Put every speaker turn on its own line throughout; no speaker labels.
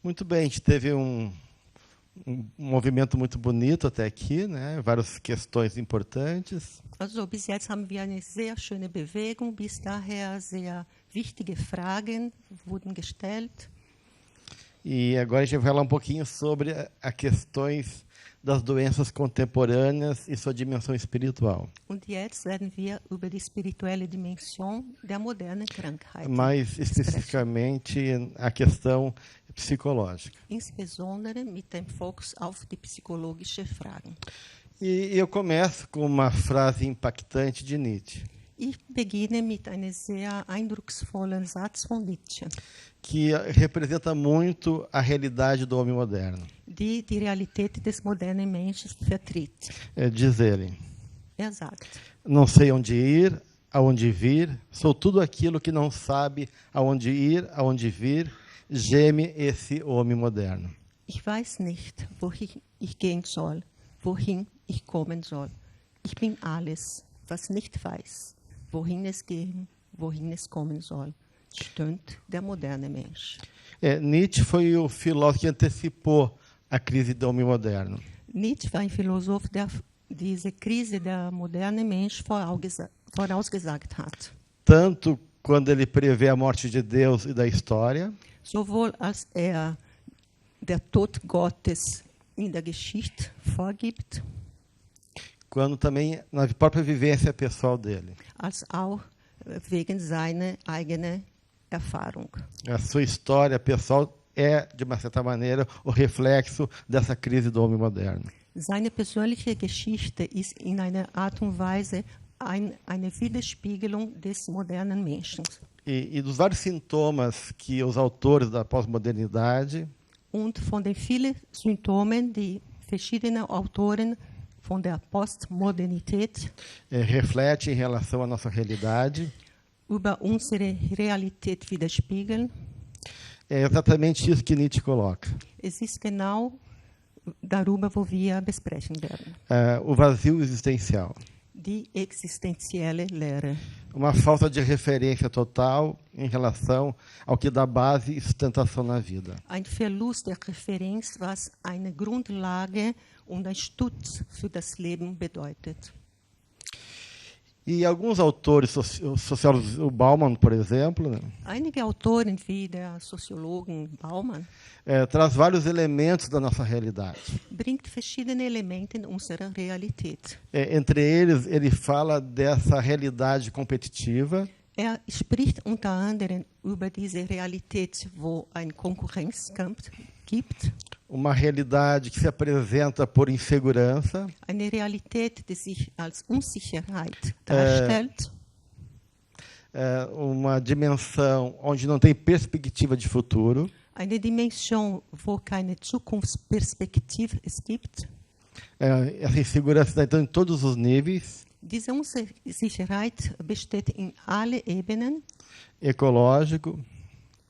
Muito bem, a gente teve um movimento muito bonito até aqui, né? Várias questões importantes.
Also bis jetzt haben wir eine sehr schöne Bewegung. Bis daher sehr wichtige Fragen wurden gestellt.
E agora a gente vai falar um pouquinho sobre as questões das doenças contemporâneas e sua dimensão espiritual.
Und jetzt werden wir über die spirituelle Dimension der modernen Krankheiten
Mais
sprechen.
especificamente a questão psicológica.
Insbesondere mit dem Fokus auf die psychologische Fragen.
E eu começo com uma frase impactante de Nietzsche,
Ich beginne mit einem sehr eindrucksvollen Satz von Nietzsche,
que representa muito a realidade do homem moderno.
die die Realität des modernen Menschen vertritt.
Diz ele:
Sagt,
não sei onde ir, aonde vir, sou tudo aquilo que não sabe aonde ir, aonde vir, geme esse homem moderno.
ich weiß nicht, wohin ich gehen soll, wohin ich kommen soll. Ich bin alles, was nicht weiß, wohin es gehen, wohin es kommen soll, stöhnt der moderne Mensch.
Nietzsche foi o filósofo que antecipou a crise do homem moderno.
Nietzsche war ein Philosoph, der diese Krise der modernen Mensch vorausgesagt hat.
Tanto quando ele prevê a morte de Deus e da história,
Sowohl als der Tod Gottes in der Geschichte vorgibt,
quanto também na própria vivência pessoal dele.
als auch wegen seiner eigenen Erfahrung.
A sua história pessoal é, de uma certa maneira, o reflexo dessa crise do homem moderno.
Seine persönliche Geschichte ist in einer Art und Weise eine Widerspiegelung des modernen Menschen.
E dos vários sintomas que os autores da pós-modernidade
Und von den vielen Symptomen, die verschiedene Autoren von der Postmodernität
refletem em relação à nossa realidade,
über unsere Realität widerspiegeln,
é exatamente isso que Nietzsche coloca.
es ist genau darüber, wo wir besprechen werden.
O vazio existencial.
Die existenzielle Lehre.
Uma falta de referência total em relação ao que dá base e sustentação na vida.
Ein Verlust der Referenz, was eine Grundlage und ein Stütz für das Leben bedeutet.
E alguns autores sociólogos, o Bauman, por exemplo, né,
Einige Autoren wie der Soziologen Baumann
traz vários elementos da nossa realidade.
bringt verschiedene Elemente in unserer Realität.
Entre eles, ele fala dessa realidade competitiva,
Spricht unter anderem über diese Realität, wo ein Konkurrenzkampf gibt.
uma realidade que se apresenta por insegurança,
Eine Realität, die sich als Unsicherheit darstellt.
Uma dimensão onde não tem perspectiva de futuro,
Eine Dimension, wo keine Zukunftsperspektive es gibt.
essa insegurança está então em todos os níveis,
Diese Unsicherheit besteht in alle Ebenen,
ecológico,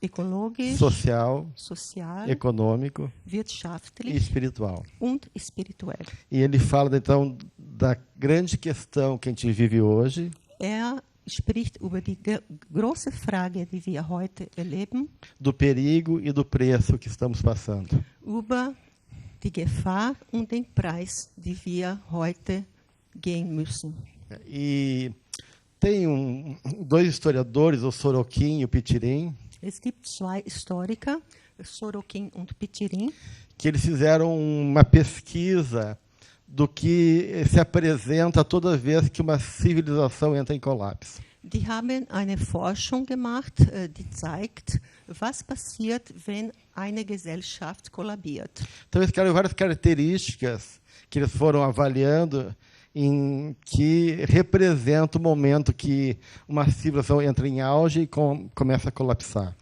ökologisch,
social,
sozial,
econômico e
wirtschaftlich
espiritual.
und spirituell.
E ele fala então da grande questão que a gente vive hoje,
Spricht über die große Frage, die wir heute erleben,
do perigo e do preço que estamos passando.
über die Gefahr und den Preis, die wir heute gehen müssen.
E tem dois historiadores, o Sorokin e o Petirin,
Es gibt zwei Historiker, Sorokin und Petirin,
que eles fizeram uma pesquisa do que se apresenta toda vez que uma civilização entra em colapso.
die haben eine Forschung gemacht, die zeigt, was passiert, wenn eine Gesellschaft kollabiert.
Então, eles criaram várias características que eles foram avaliando em que representa o momento que uma civilização entra em auge e começa a colapsar.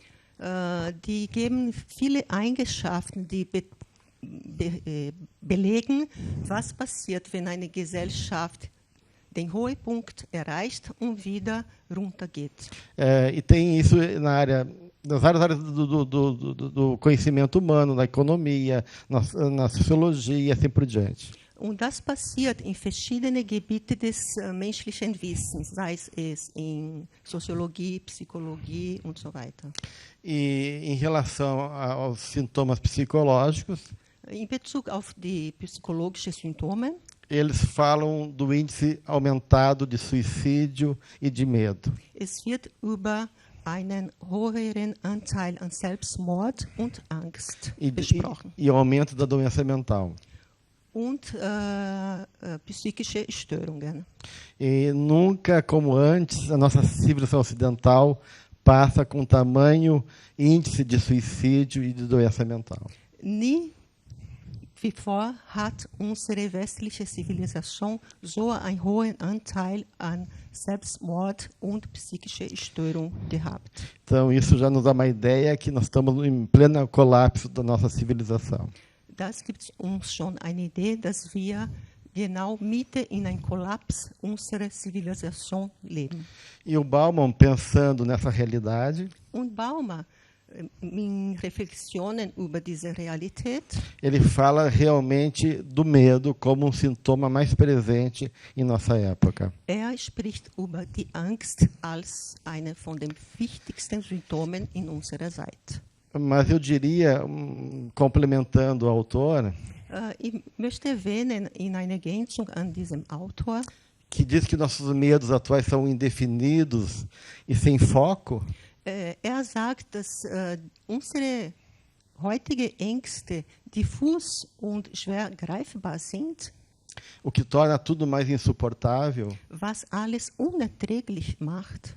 Die geben viele Eigenschaften, die belegen, was passiert, wenn eine Gesellschaft den Höhepunkt erreicht und wieder runtergeht.
E tem isso nas várias áreas do conhecimento humano, na economia, na sociologia e assim por diante.
Und das passiert in verschiedenen Gebieten des menschlichen Wissens, sei es in Soziologie, Psychologie und so weiter.
E em relação aos sintomas psicológicos,
In Bezug auf die psychologischen Symptome,
eles falam do índice aumentado de suicídio e de medo.
es wird über einen höheren Anteil an Selbstmord und Angst gesprochen.
E o aumento da doença mental.
Und psychische Störungen.
E nunca como antes a nossa civilização ocidental passa com tamanho índice de suicídio e de doença mental.
Nie wie vor hat unsere westliche Zivilisation so einen hohen Anteil an Selbstmord und psychische Störung gehabt.
Então isso já nos dá uma ideia que nós estamos em pleno colapso da nossa civilização.
Das gibt uns schon eine Idee, dass wir genau mitten in einem Kollaps unserer Zivilisation leben.
E o Bauman, pensando nessa realidade,
Und Baumer, in Reflexionen über diese Realität,
ele fala realmente do medo como um sintoma mais presente em nossa época.
spricht über die Angst als eine von den wichtigsten Symptomen in unserer Zeit.
Mas eu diria, complementando o autor,
Ich möchte erwähnen, in einer Ergänzung an diesem Autor,
que diz que nossos medos atuais são indefinidos e sem foco.
Sagt, dass unsere heutigen Ängste diffus und schwer greifbar sind,
O que torna tudo mais insuportável.
was alles unerträglich macht.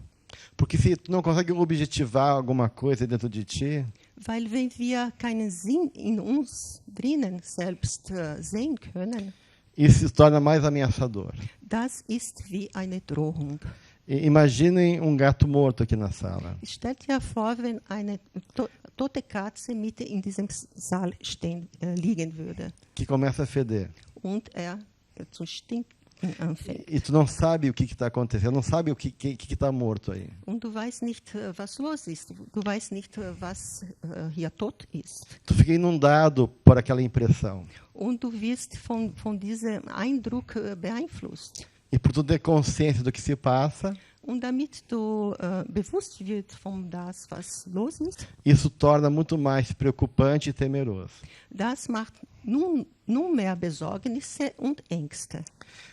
Porque se tu não consegue objetivar alguma coisa dentro de ti,
Weil wenn wir keinen Sinn in uns drinnen selbst sehen können,
isso se torna mais ameaçador.
das ist wie eine Drohung.
Imaginem um gato morto aqui na sala.
Stellt dir vor, wenn eine tote Katze mitten in diesem Saal liegen würde
Que começa a feder.
und zu stinken anfängt.
E tu não sabe o que está acontecendo, não sabe o que está morto aí.
Und du weißt nicht, was los ist. Du weißt nicht, was hier tot ist.
Tu fica inundado por aquela impressão.
Und du wirst von diesem Eindruck beeinflusst.
E por tu ter consciência do que se passa,
Und damit du bewusst wirst von das, was los ist,
isso torna muito mais preocupante e temeroso.
das macht nun mehr Besorgnisse und Ängste.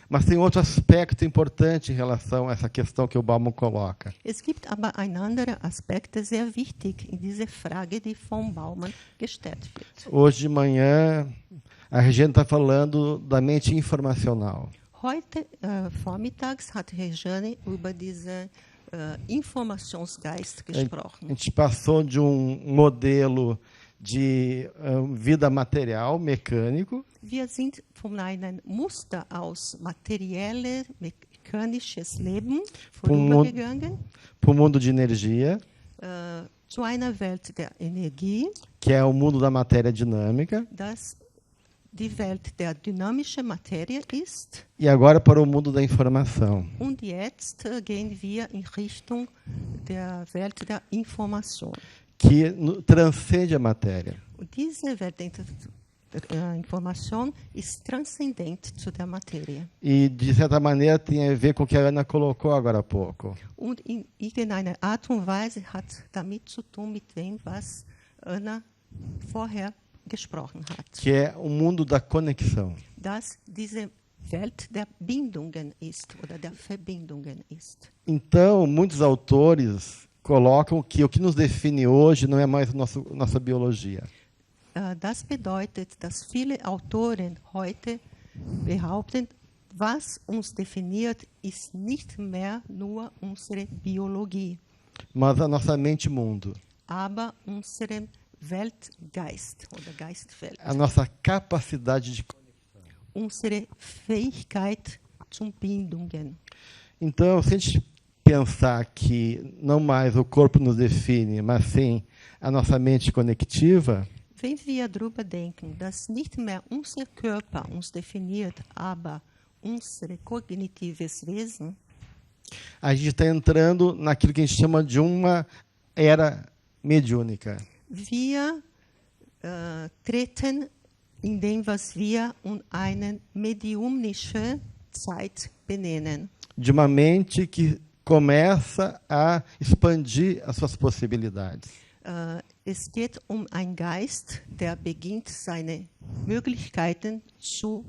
Mas tem outro aspecto importante em relação a essa questão que o Bauman coloca.
Es gibt aber ein anderer Aspekt, der sehr wichtig in dieser Frage, die von Baumann gestellt wird.
Hoje de manhã, a Regina está falando da mente informacional.
Heute vormittags hat Herr Jane über diesen Informationsgeist
A
gesprochen.
gente passou de modelo de vida material, mecânico,
Wir sind von einem Muster aus materielles, mechanisches Leben vorübergegangen
para o mundo de energia,
zu einer Welt der Energie,
que é o mundo da matéria dinâmica,
das die Welt der dynamischen Materie ist.
e agora para o mundo da informação.
Und jetzt gehen wir in Richtung der Welt der Information.
Que transcende a matéria.
Und diese Welt der Information ist transzendent zu der Materie.
E, de certa maneira, tem a ver com o que a Ana colocou agora há pouco.
Und in irgendeiner Art und Weise hat damit zu tun mit dem, was Anna vorher gesprochen hat.
Que é o mundo da conexão.
Dass diese Welt der Bindungen ist oder der Verbindungen ist.
Então, muitos autores colocam que o que nos define hoje não é mais nossa biologia.
Das bedeutet, dass viele Autoren heute behaupten, was uns definiert, ist nicht mehr nur unsere Biologie,
Mas a nossa mente-mundo.
aber unsere Weltgeist oder Geistwelt,
A nossa capacidade de conexão.
unsere Fähigkeit zum Bindungen.
Então, se a gente pensar que não mais o corpo nos define, mas sim a nossa mente conectiva,
Wenn wir darüber denken, dass nicht mehr unser Körper uns definiert, aber unser kognitives Wesen,
a gente está entrando naquilo que a gente chama de uma era mediúnica.
wir treten in dem, was wir eine mediumnische Zeit benennen.
De uma mente que começa a expandir as suas possibilidades.
Es geht einen Geist, der beginnt, seine Möglichkeiten zu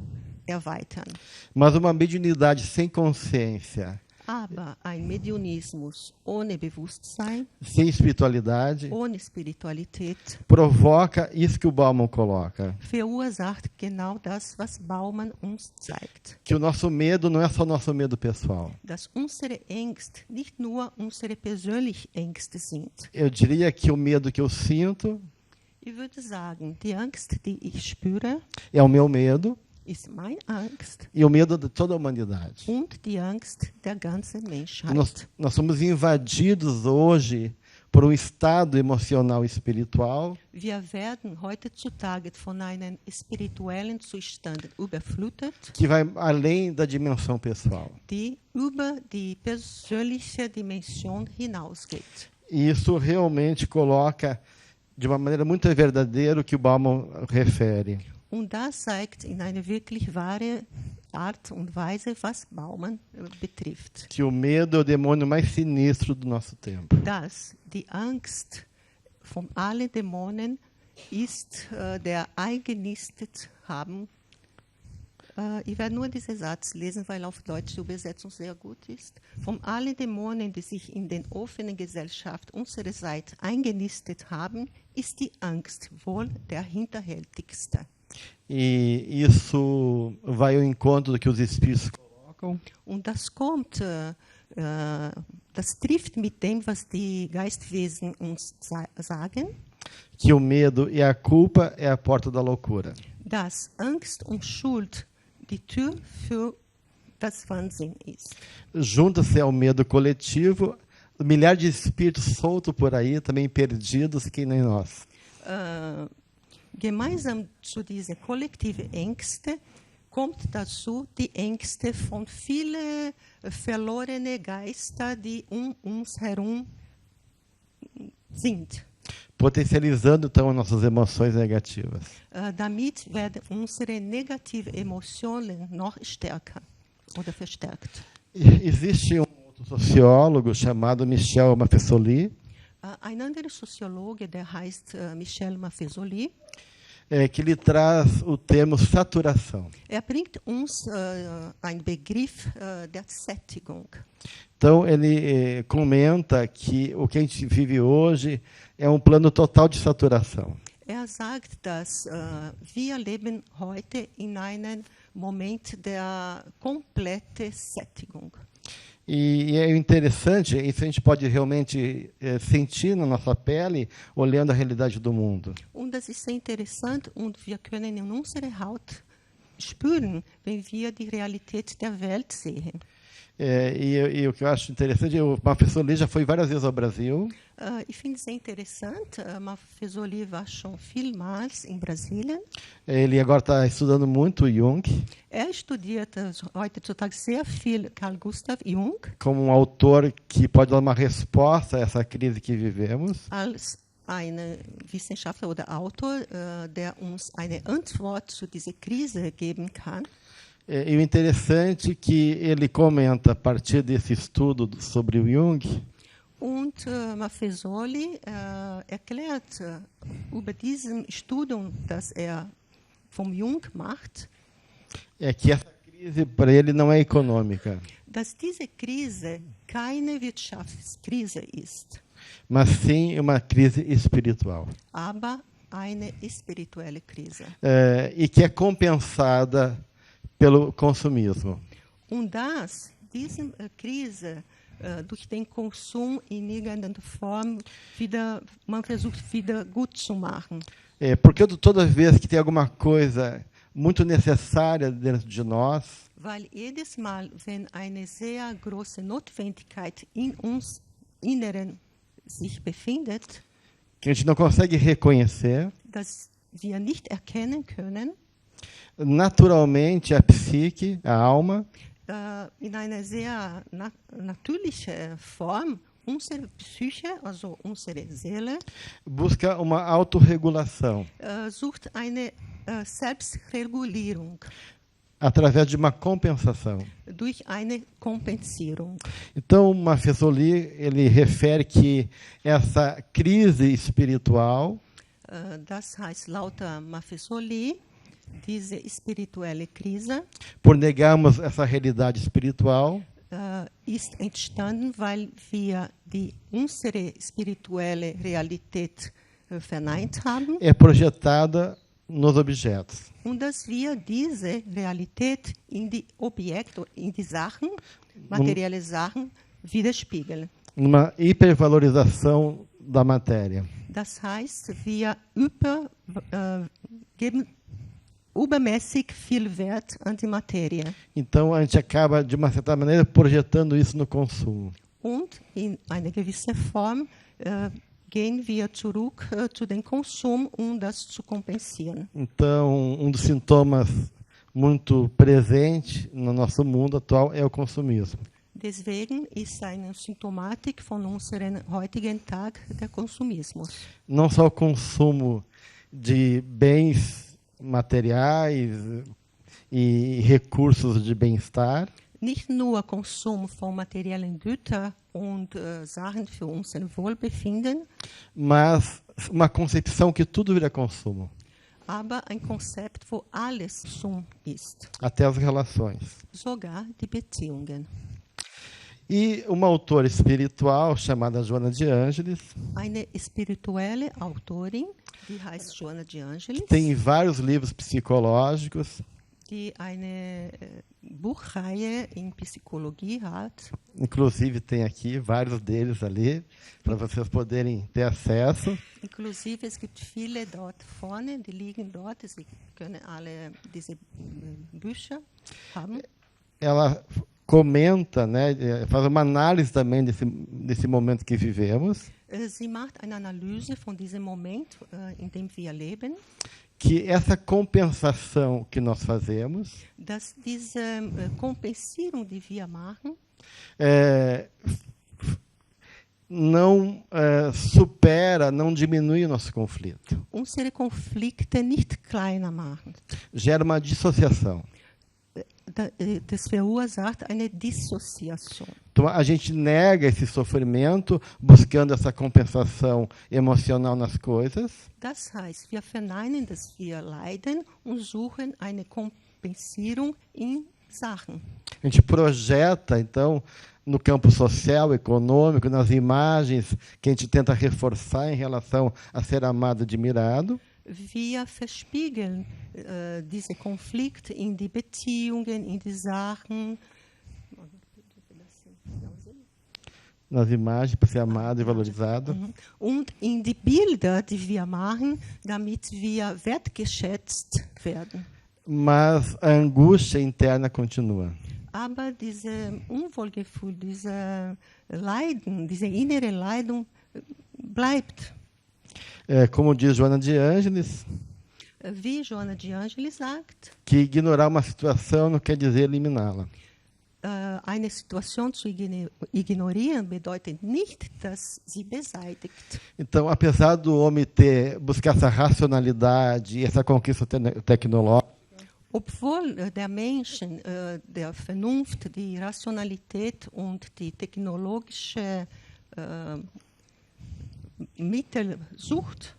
erweitern.
Mas uma mediunidade sem consciência,
Aber ein Mediunismus ohne Bewusstsein,
sem espiritualidade,
ohne Spiritualität,
provoca isso que o Bauman coloca.
verursacht genau das, was Baumann uns zeigt.
Que o nosso medo não é só nosso medo pessoal.
Dass unsere Ängste nicht nur unsere persönlichen Ängste sind.
Eu diria que o medo que eu sinto
Ich würde sagen, die Angst, die ich spüre,
é o meu medo
ist meine Angst
e o medo de toda a humanidade.
und die Angst der ganzen Menschheit.
Nós somos invadidos hoje por um estado emocional e espiritual
Wir werden heutzutage von einem spirituellen Zustand überflutet,
que vai além da dimensão pessoal.
die über die persönliche Dimension hinausgeht.
E isso realmente coloca de uma maneira muito verdadeira o que o Bauman refere.
Und das zeigt in einer wirklich wahre Art und Weise, was Baumann betrifft.
Que o medo é o demônio mais sinistro do nosso tempo.
Dass die Angst von allen Dämonen ist, der eingenistet haben. Ich werde nur diesen Satz lesen, weil auf Deutsch die Übersetzung sehr gut ist. Von allen Dämonen, die sich in der offenen Gesellschaft unserer Zeit eingenistet haben, ist die Angst wohl der hinterhältigste.
E isso vai ao encontro do que os espíritos colocam.
Und das kommt, das trifft mit dem, was die Geistwesen uns sagen,
Que o medo e a culpa é a porta da loucura.
dass Angst und Schuld die Tür für das Wahnsinn ist.
Junta-se ao medo coletivo, milhares de espíritos soltos por aí, também perdidos, que nem nós.
Gemeinsam zu diesen kollektiven Ängsten kommt dazu die Ängste von vielen verlorenen Geistern, die uns herum sind.
Potencializando, então, as nossas emoções negativas.
Damit werden unsere negativen Emotionen noch stärker oder verstärkt.
Existe um outro sociólogo chamado Michel Maffesoli,
Ein anderer Soziologe, der heißt Michel Maffesoli,
que lhe traz o termo saturação.
bringt uns einen Begriff der Sättigung.
Então, ele comenta que o que a gente vive hoje é um plano total de saturação.
Sagt, dass wir leben heute in einem Moment der kompletten Sättigung.
E é interessante, isso a gente pode realmente sentir na nossa pele, olhando a realidade do mundo.
Und das ist sehr interessant und wir können in unserer Haut spüren, wenn wir die Realität der Welt sehen.
E o que eu acho interessante, o Maffesoli já foi várias vezes ao Brasil.
Ich finde es sehr interessant. Maffesoli war schon vielmals in Brasilien.
Ele agora está estudando muito Jung.
Studiert heutzutage sehr viel Carl Gustav Jung.
Como um autor que pode dar uma resposta a essa crise que vivemos.
Als ein Wissenschaftler oder Autor, der uns eine Antwort zu dieser Krise geben kann.
E o interessante é que ele comenta, a partir desse estudo sobre o Jung,
und Maffesoli erklärt über diesem Studium, das vom Jung macht,
que essa crise para ele não é econômica,
dass diese Krise keine Wirtschaftskrise ist,
mas sim uma crise espiritual.
Aber eine spirituelle Krise.
E que é compensada pelo consumismo.
Und diese Krise durch den Konsum in irgendeiner Form man versucht wieder gut zu machen.
Porque toda vez que tem alguma coisa muito necessária dentro de nós,
weil jedes Mal, wenn eine sehr große Notwendigkeit in uns Inneren sich befindet,
que a gente não consegue reconhecer,
dass wir nicht erkennen können,
naturalmente a psique, a alma,
in einer sehr natürlichen Form, unsere Psyche, also unsere Seele,
busca uma autorregulação.
Sucht eine Selbstregulierung,
através de uma compensação.
durch eine Kompensierung.
Então, Maffesoli, ele refere que essa crise espiritual
Das heißt, laut Maffesoli, diese spirituelle Krise
por negarmos essa realidade espiritual,
ist entstanden, weil wir unsere spirituelle Realität verneint haben
é projetada nos objetos.
und dass wir diese Realität in die Objekte, in die Sachen, materielle Sachen, widerspiegeln.
Uma hipervalorização da matéria.
Das heißt, wir geben übermäßig viel Wert an die Materie.
Então, a gente acaba, de uma certa maneira, projetando isso no consumo.
Und in einer gewissen Form gehen wir zurück zu dem Konsum, um das zu kompensieren.
Então, dos sintomas muito presente no nosso mundo atual é o consumismo.
Deswegen ist eine Symptomatik von unserem heutigen Tag der Konsumismus.
Não só o consumo de bens materiais e recursos de bem-estar,
Nicht nur Konsum von materiellen Gütern und Sachen für unser Wohlbefinden,
mas uma concepção que tudo vira consumo,
aber ein Konzept, wo alles Konsum ist,
até as relações.
sogar die Beziehungen.
E uma autora espiritual chamada Joana de Ângeles
Eine spirituelle Autorin, die heißt Joana de Angelis,
tem vários livros psicológicos,
die eine Buchreihe in Psychologie hat.
inclusive tem aqui vários deles ali, para vocês poderem ter acesso.
Inclusive, es gibt viele dort vorne, die liegen dort. Sie können alle diese Bücher haben.
Ela comenta, né, faz uma análise também desse momento que vivemos,
Sie macht eine Analyse von diesem Moment, in dem wir leben,
que essa compensação que nós fazemos
dass diese Kompensierung, die wir machen,
não supera, não diminui o nosso conflito.
unsere Konflikte nicht kleiner machen.
Gera uma dissociação.
Das verursacht eine Dissoziation.
Então, a gente nega esse sofrimento, buscando essa compensação emocional nas coisas,
Das heißt, wir verneinen, dass wir leiden und suchen eine Kompensierung in Sachen.
a gente projeta, então, no campo social, econômico, nas imagens que a gente tenta reforçar em relação a ser amado, admirado,
Wir verspiegeln diesen Konflikt in die Beziehungen, in die Sachen.
nas imagens para ser amado e valorizado,
Und in die Bilder, die wir machen, damit wir wertgeschätzt werden.
mas a angústia interna continua.
Aber dieses Unwohlgefühl, dieses Leiden, diese innere Leidung bleibt.
Como diz Joana de Ângeles,
Wie Joana de Angelis sagt,
que ignorar uma situação não quer dizer eliminá-la.
eine Situation zu ignorieren bedeutet nicht, dass sie beseitigt.
Então, apesar do homem buscar essa racionalidade e essa conquista tecnológica,
Obwohl der Menschen der Vernunft, die Rationalität und die technologische Mittel sucht,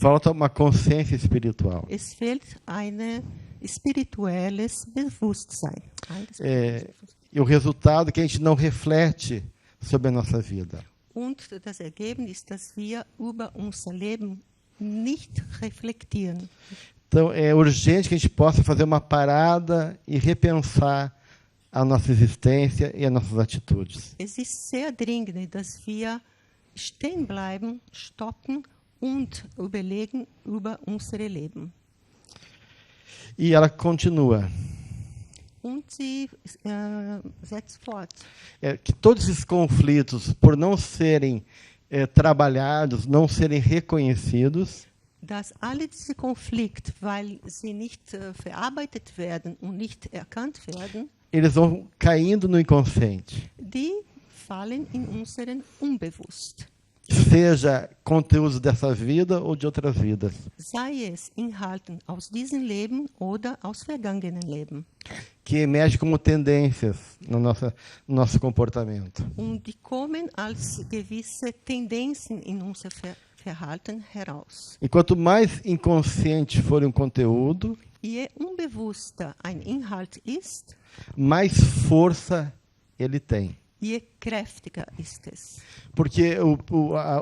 falta uma consciência espiritual.
es fehlt ein spirituelles Bewusstsein.
E o resultado é que a gente não reflete sobre a nossa vida.
Und das Ergebnis ist, dass wir über unser Leben nicht reflektieren.
Então, é urgente que a gente possa fazer uma parada e repensar a nossa existência e as nossas atitudes.
Es ist sehr dringend, dass wir stehen bleiben, stoppen und überlegen über unser Leben.
E ela continua.
Und sie setzt fort.
Que todos esses conflitos, por não serem trabalhados, não serem reconhecidos,
Dass alle diese Konflikte, weil sie nicht verarbeitet werden und nicht erkannt werden,
eles vão caindo no inconsciente.
die fallen in unseren Unbewusst.
seja conteúdos dessa vida ou de outras vidas,
sei es Inhalten aus diesem Leben oder aus vergangenen Leben.
que emergem como tendências no nosso comportamento.
Und die kommen als gewisse Tendenzen in unser Verhalten heraus.
E quanto mais inconsciente for um conteúdo,
Je unbewusster ein Inhalt ist,
mais força ele tem.
je kräftiger ist es.
Porque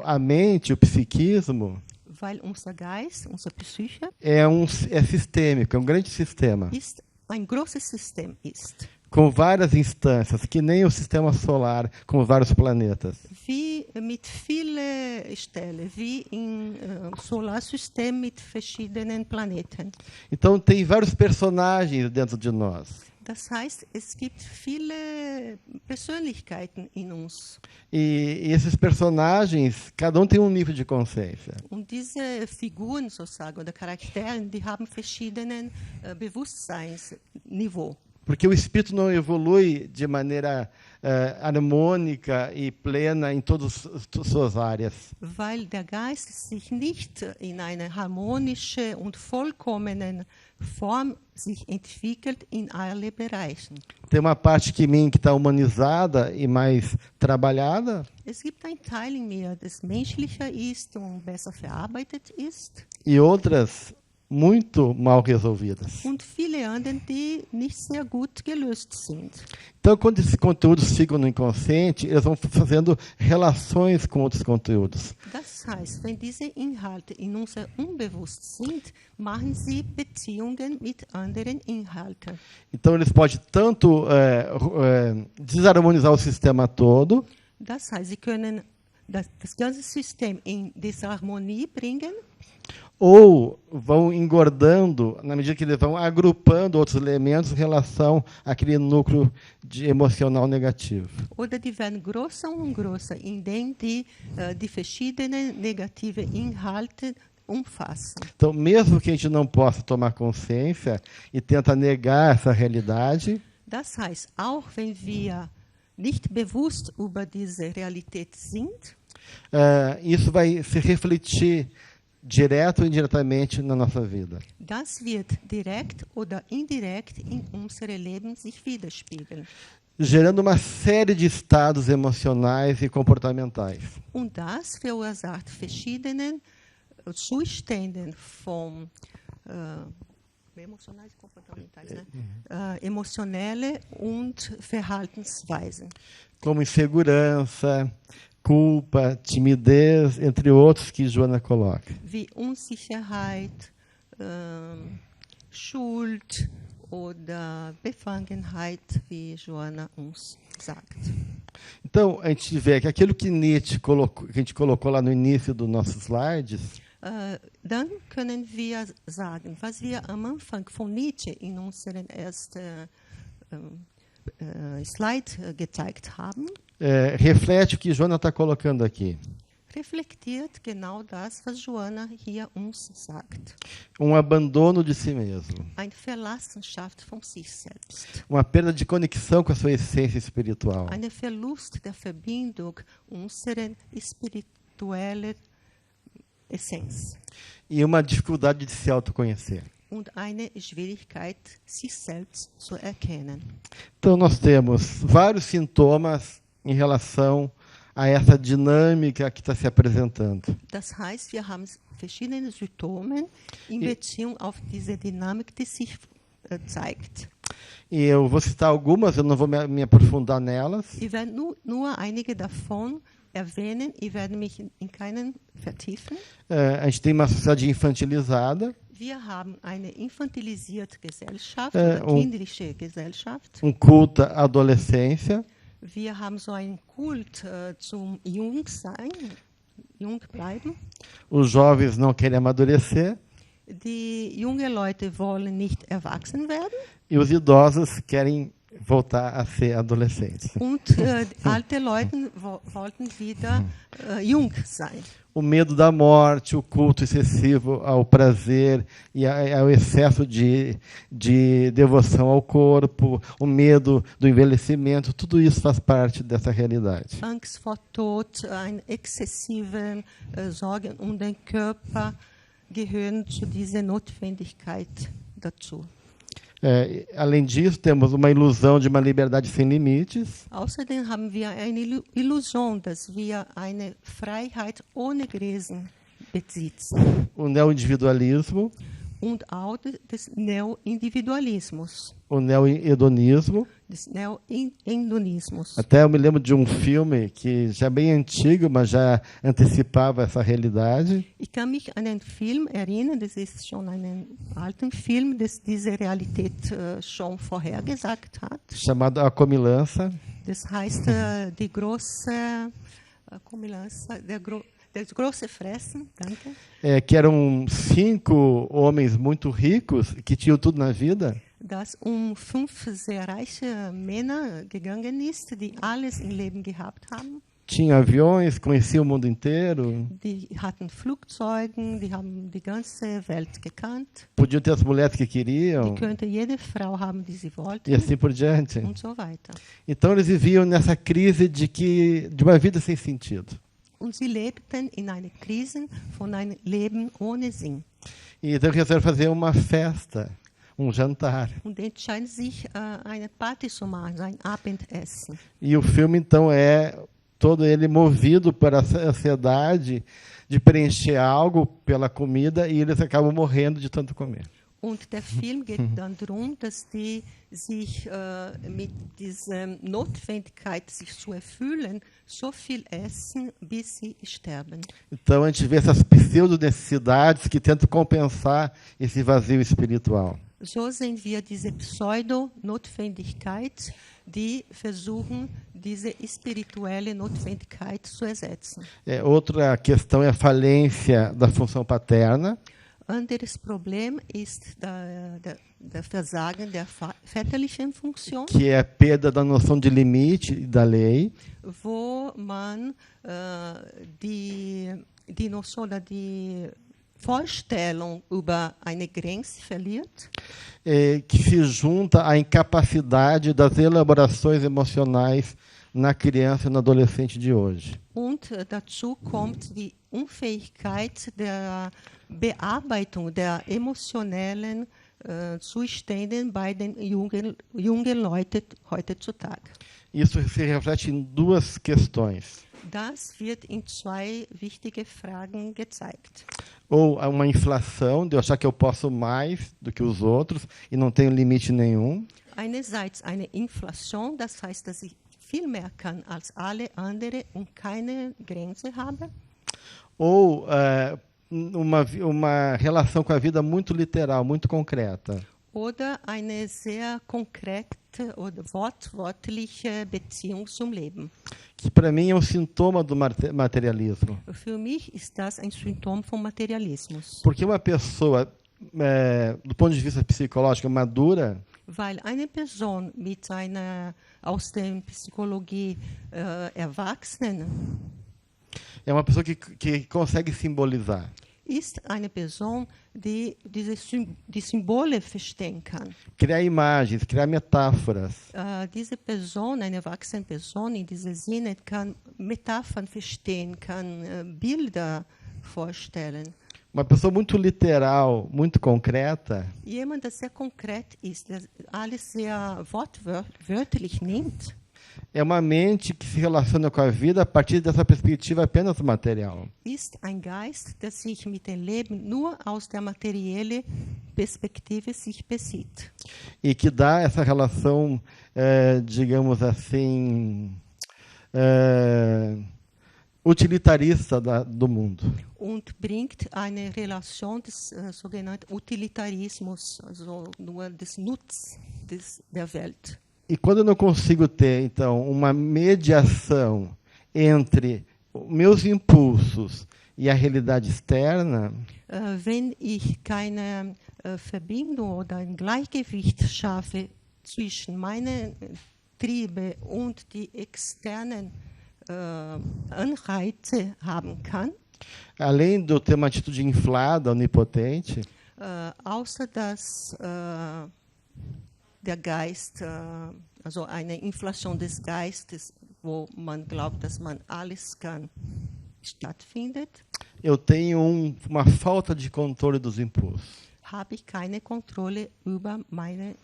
a mente, o psiquismo,
Weil unser Geist, unsere Psyche,
é sistêmico, é um grande sistema,
ist ein großes System ist.
com várias instâncias, que nem o sistema solar, com vários planetas.
Wie mit vielen Stellen, wie im Solarsystem mit verschiedenen Planeten.
Então, tem vários personagens dentro de nós.
Das heißt, es gibt viele Persönlichkeiten in uns.
E esses personagens, cada um tem um nível de consciência.
Und diese Figuren sozusagen oder Charaktere, die haben verschiedenen Bewusstseinsniveau.
Porque o espírito não evolui de maneira harmônica e plena em todas as suas áreas.
Weil der Geist sich nicht in eine harmonische und vollkommene Form sich entwickelt in alle Bereichen.
Tem uma parte que está humanizada e mais trabalhada,
Es gibt ein Teil in mir, das menschlicher ist und besser verarbeitet ist.
e outras muito mal resolvidas.
Und viele andere, die nicht sehr gut gelöst sind.
Então, quando esses conteúdos ficam no inconsciente, eles vão fazendo relações com outros conteúdos.
Das heißt, wenn diese Inhalte in unser Unbewusst sind, machen sie Beziehungen mit anderen Inhalten.
Então, eles podem tanto desarmonizar o sistema todo,
Das heißt, sie können das ganze System in Disharmonie bringen
ou vão engordando na medida que eles vão agrupando outros elementos em relação àquele núcleo emocional negativo.
oder die werden größer und größer, indem die verschiedenen negative Inhalte umfassen.
Então, mesmo que a gente não possa tomar consciência e tenta negar essa realidade,
Das heißt, auch wenn wir nicht bewusst über diese Realität sind,
isso vai se refletir direto ou indiretamente na nossa vida.
das wird direkt oder indirekt in unserem Leben sich widerspiegeln.
Gerando uma série de estados emocionais e comportamentais.
Und das verursacht verschiedene Zustände von emotionelle und Verhaltensweisen.
Como insegurança, culpa, timidez, entre outros que Joana coloca.
Wie Unsicherheit, Schuld oder Befangenheit, wie Joana uns sagt.
Então, a gente vê que aquilo que Nietzsche colocou, que a gente colocou lá no início dos nossos slides,
Dann können wir sagen, was wir am Anfang von Nietzsche in unserem ersten Slide gezeigt haben,
reflete o que Joana está colocando aqui.
reflektiert genau das, was Joana hier uns sagt.
Abandono de si mesmo.
Eine Verlassenschaft von sich selbst.
Uma perda de conexão com a sua essência espiritual.
Ein Verlust der Verbindung unserer spirituellen Essenz.
E uma dificuldade de se autoconhecer.
Und eine Schwierigkeit, sich selbst zu erkennen.
Então, nós temos vários sintomas em relação a essa dinâmica que está se apresentando.
Das heißt, wir haben verschiedene Symptome in Beziehung auf diese Dynamik, die sich zeigt.
E eu vou citar algumas, eu não vou me aprofundar nelas.
Ich werde nur einige davon erwähnen, ich werde mich in keinen vertiefen.
A gente tem uma sociedade infantilizada.
Wir haben eine infantilisierte Gesellschaft, oder kindliche Gesellschaft.
Culto à adolescência.
Wir haben so einen Kult zum Jungsein, jung bleiben.
Os jovens não querem amadurecer.
Die jungen Leute wollen nicht erwachsen werden.
E os idosos querem voltar a ser adolescentes.
Und alte Leute wollten wieder jung sein.
O medo da morte, o culto excessivo ao prazer e ao excesso de devoção ao corpo, o medo do envelhecimento, tudo isso faz parte dessa realidade.
Angst vor Tod, eine exzessive Sorge um den Körper gehören zu dieser Notwendigkeit dazu.
Além disso, temos uma ilusão de uma liberdade sem limites.
Außerdem haben wir eine Illusion, dass wir eine Freiheit ohne Grenzen besitzen.
O neoindividualismo,
Und auch des Neo-Individualismus,
o neohedonismo.
des Neo-Hedonismus.
Até eu me lembro de um filme que já é bem antigo, mas já antecipava essa realidade.
Ich kann mich an einen Film erinnern, das ist schon ein alter Film, das diese Realität schon vorhergesagt hat.
Chamado A Comilança.
Das heißt, die große Comilança, das große Fressen, danke.
Que eram 5 homens muito ricos que tinham tudo na vida.
Dass 5 sehr reiche Männer gegangen ist, die alles im Leben gehabt haben.
Tinham aviões, conheciam o mundo inteiro.
Die hatten Flugzeuge, die haben die ganze Welt gekannt.
Podiam ter as mulheres que queriam.
Die könnte jede Frau haben, die sie wollte.
E assim por diante.
Und so weiter.
Então eles viviam nessa crise de uma vida sem sentido.
Und sie lebten in einer Krise von einem Leben ohne Sinn.
E então resolveram fazer uma festa, um jantar.
Und entscheiden sich, eine Party zu machen, ein Abendessen.
E o filme, então, é todo ele movido pela ansiedade de preencher algo pela comida e eles acabam morrendo de tanto comer.
Und der Film geht dann darum, dass die sich mit dieser Notwendigkeit, sich zu erfüllen, so viel essen, bis sie sterben.
Então a gente vê essas pseudo-necessidades que tentam compensar esse vazio espiritual.
So sehen wir diese Pseudo-Notwendigkeit, die versuchen, diese spirituelle Notwendigkeit zu ersetzen.
Outra questão é a falência da função paterna.
Anderes Problem ist der Versagen der väterlichen Funktion,
que é a perda da noção de limite e da lei,
wo man die Notion oder die Vorstellung über eine Grenze verliert,
que se junta à incapacidade das elaborações emocionais na criança e no adolescente de hoje.
Und dazu kommt die Unfähigkeit der Bearbeitung der emotionellen Zustände bei den jungen Leuten heutzutage.
Isso se reflete em 2 questões.
Das wird in 2 wichtige Fragen gezeigt.
Ou uma inflação de eu achar que eu posso mais do que os outros e não tenho limite nenhum.
Einerseits eine Inflation, das heißt, dass ich viel mehr kann als alle anderen und keine Grenze habe.
Ou uma relação com a vida muito literal, muito concreta.
Oder eine sehr konkrete oder wortwörtliche Beziehung zum Leben.
Que para mim é um sintoma do materialismo.
Für mich ist das ein Symptom vom Materialismus.
Porque uma pessoa, do ponto de vista psicológico, madura,
Weil eine Person mit einer aus der Psychologie Erwachsenen
é uma pessoa que consegue simbolizar.
Ist eine Person, die die Symbole verstehen kann.
Criar imagens, criar metáforas.
Diese Person, eine erwachsene Person in diesem Sinne, kann Metaphern verstehen, kann Bilder vorstellen.
Uma pessoa muito literal, muito concreta,
Jemand, der sehr konkret ist, der alles sehr wortwörtlich nimmt,
é uma mente que se relaciona com a vida a partir dessa perspectiva apenas material.
ist ein Geist, der sich mit dem Leben nur aus der materiellen Perspektive sich besieht.
E que dá essa relação, digamos assim, utilitarista do mundo.
Und bringt eine Relation des sogenannten Utilitarismus, also nur des Nutzens der Welt.
E quando eu não consigo ter, então, uma mediação entre meus impulsos e a realidade externa,
Wenn ich keine Verbindung oder ein Gleichgewicht schaffe zwischen meinen Triebe und die externen Anreize haben kann,
além de eu ter uma atitude inflada, onipotente,
außer dass der Geist, also eine Inflation des Geistes, wo man glaubt, dass man alles kann, stattfindet,
eu tenho uma falta de controle dos impulsos.
habe ich keine Kontrolle über meine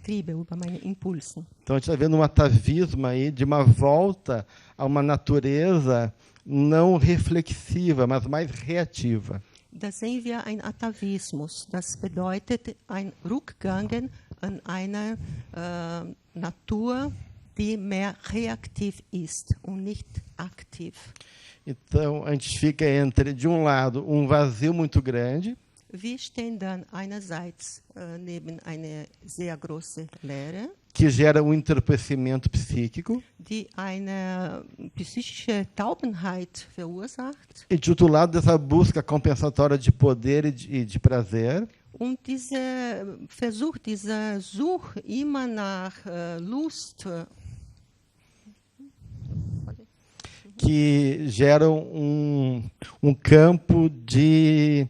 Triebe, über meine Impulse.
Então, a gente está vendo um atavismo aí de uma volta a uma natureza não reflexiva, mas mais reativa.
Da sehen wir einen Atavismus. Das bedeutet ein Rückgang an eine Natur, die mehr reaktiv ist und nicht aktiv.
Então, a gente fica entre, de um lado, um vazio muito grande,
Wir stehen dann einerseits neben einer sehr großen Leere,
que gera um entorpecimento psíquico,
die eine psychische Taubenheit verursacht.
e de outro lado, dessa busca compensatória de poder e de prazer,
Und dieser Versuch, dieser Such immer nach Lust,
que geram um campo de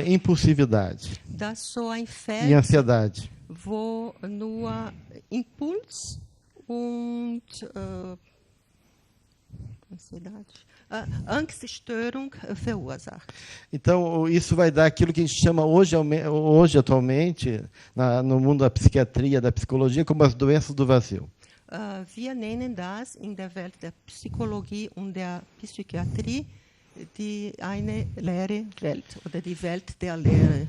impulsividade
das so ein
e
Feld,
ansiedade.
wo nur Impuls und Angststörung verursacht.
Então, isso vai dar aquilo que a gente chama hoje atualmente, no mundo da psiquiatria, da psicologia, como as doenças do vazio.
Wir nennen das in der Welt der Psychologie und der Psychiatrie eine leere Welt oder die Welt der Leere.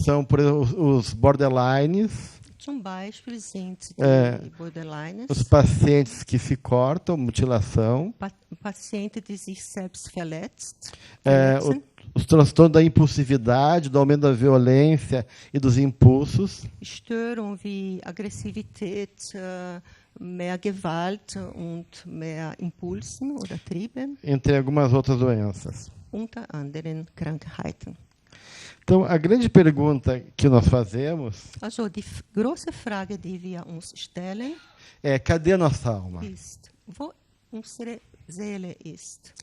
São por exemplo, os borderlines,
Zum Beispiel sind die Borderlines,
os pacientes que se cortam, mutilação,
Patienten, die sich selbst verletzen,
os transtornos da impulsividade, do aumento da violência e dos impulsos,
Störungen wie Aggressivität, mehr Gewalt und mehr Impulsen oder Triebe,
entre algumas outras doenças.
unter anderen Krankheiten.
Então, a grande pergunta que nós fazemos
Also die große Frage, die wir uns stellen,
é: cadê a nossa alma?
ist, wo unsere Seele ist.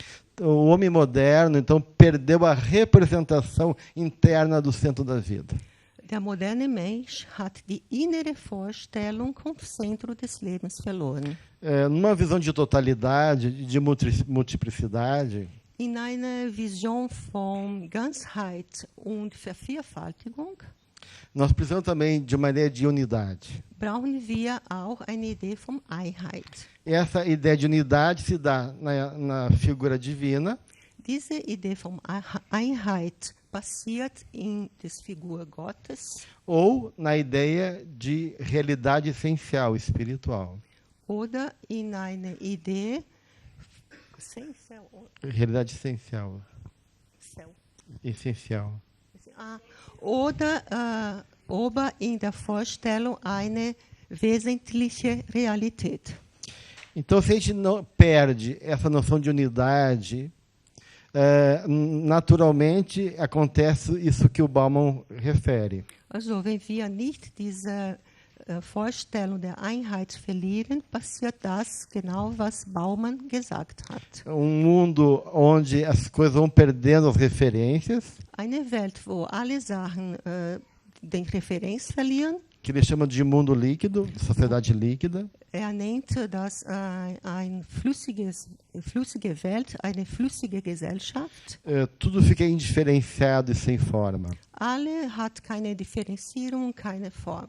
O homem moderno, então, perdeu a representação interna do centro da vida.
Der moderne Mensch hat die innere Vorstellung vom Zentrum des Lebens verloren.
Numa visão de totalidade, de multiplicidade,
In einer Vision von Ganzheit und Vervielfältigung
nós precisamos também de uma ideia de unidade.
brauchen wir auch eine Idee von Einheit.
E essa ideia de unidade se dá na figura divina,
Diese Idee von Einheit basiert in der Figur Gottes
ou na ideia de realidade essencial, espiritual.
oder in einer Idee
Realidade essencial. Essencial.
oder in der Vorstellung eine wesentliche Realität.
Então, se a gente não perde essa noção de unidade, naturalmente acontece isso que o Bauman refere.
Also, wenn wir nicht diese Vorstellung der Einheit verlieren, passiert das genau, was Bauman gesagt hat.
Mundo onde as coisas vão perdendo as referências,
Eine Welt, wo alle Sachen den Referenz verlieren.
que ele chama de mundo líquido, sociedade líquida.
Nennt das eine flüssige Welt, eine flüssige Gesellschaft.
Tudo fica indiferenciado e sem forma.
Alle hat keine Differenzierung, keine Form.